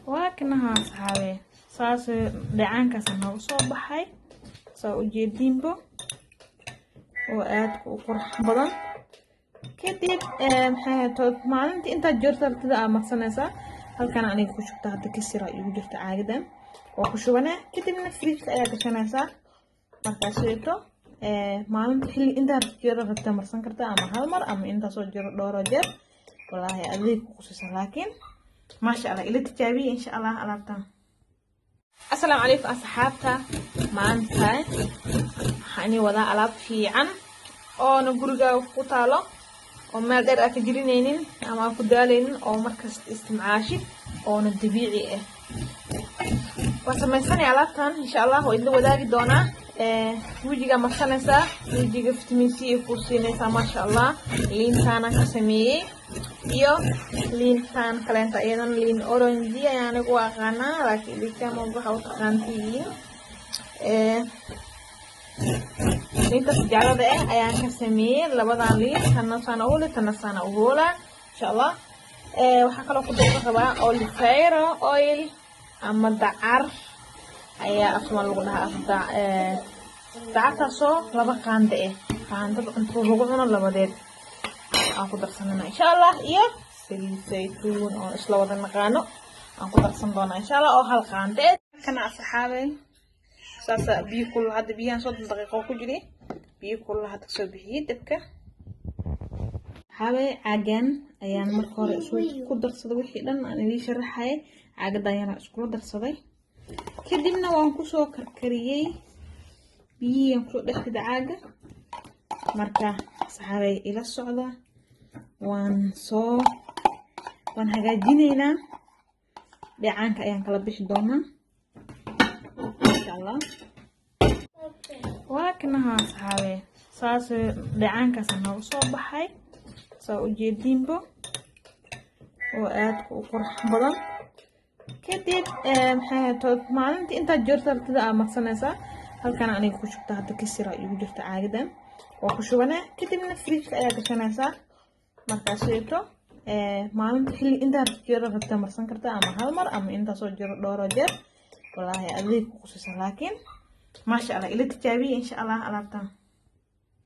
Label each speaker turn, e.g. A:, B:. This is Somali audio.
A: وكنها صحابي صاص دعان كسنة وصوب حي سو جدينبو وآد وقرح بدن كديب محيطود مالنت انت جرت ارتداء مقصنسا هل كان عني كشبتها تكسر ايو جرت عاقدا وكشبنا كديب من فريج ايا كشنسا markaasheeto maalinta xilli inta jeer rabta marsan kartaa ama hal mar ama inta soo jiro dhowr jeer wallahi adeeg ku qosaysan laakiin ma sha Allah ila tijaabiye insha Allah alaabtan assalaamu alaykum asxaabta maanta waxaan wada alaab fiican oo na guriga ku taalo oo meel dheer ka jirinaynin ama ku daalaynin oo markas isticmaashi oo na dabiici ah وسميساني alaabtan insha Allah oo idin wadaagi doona wajiga marsanaysa wajiga vitamin C ku siinaysa ma sha Allah liintaan ka sameeyay iyo liintaan kaleenta ayaan liin orange ayaan ugu aqaana laakiin liintaan waxa uu taqaantiin liinta jalada ayaan ka sameeyay labadan liin tan sana uula insha Allah waxa kale ku rabaa olive oil ama dacar ayaa afma lagu dhahaa dacarta soo laba qaande qaandada inta lagu cuno labadeed aan ku darsanana insha Allah iyo saliid saytuun oo isla wada naqaano aan ku darsan doona insha Allah oo hal qaande kana asxaabay saasa biyo kul hada biyan soo daqiiqo ku jiri biyo kul hada soo bixiyay dabka hawe agan ayaan marka hore isku darsaday wixii dhan aan idin sharaxay caagada ayaan isku darsaday kadibna waan ku soo karkariyay biyo ku dhaxda caaga marka saxaabay ila socda waan hagaajinaynaa dhacaanka ayaan kala bixi doonaa insha Allah waaknaha saxaabay saas dhacaanka sanoo soo baxay soo jeedinbo oo aad u qurux badan kadib maxaytood maalinta inta jeerta ارتداء maqsanaysa halkan aniga ku shubta hada kasira igu jirta caagadan oo ku shubana kadibna fridge ayaa gashanaysa markaasheeto maalinta xilli inta jeer rabta marsan kartaa ama hal mar ama inta soo jiro dhowr jeer wallahi adeeg ku qosaysan laakiin ma sha Allah ila tijaabiye insha Allah alaabtan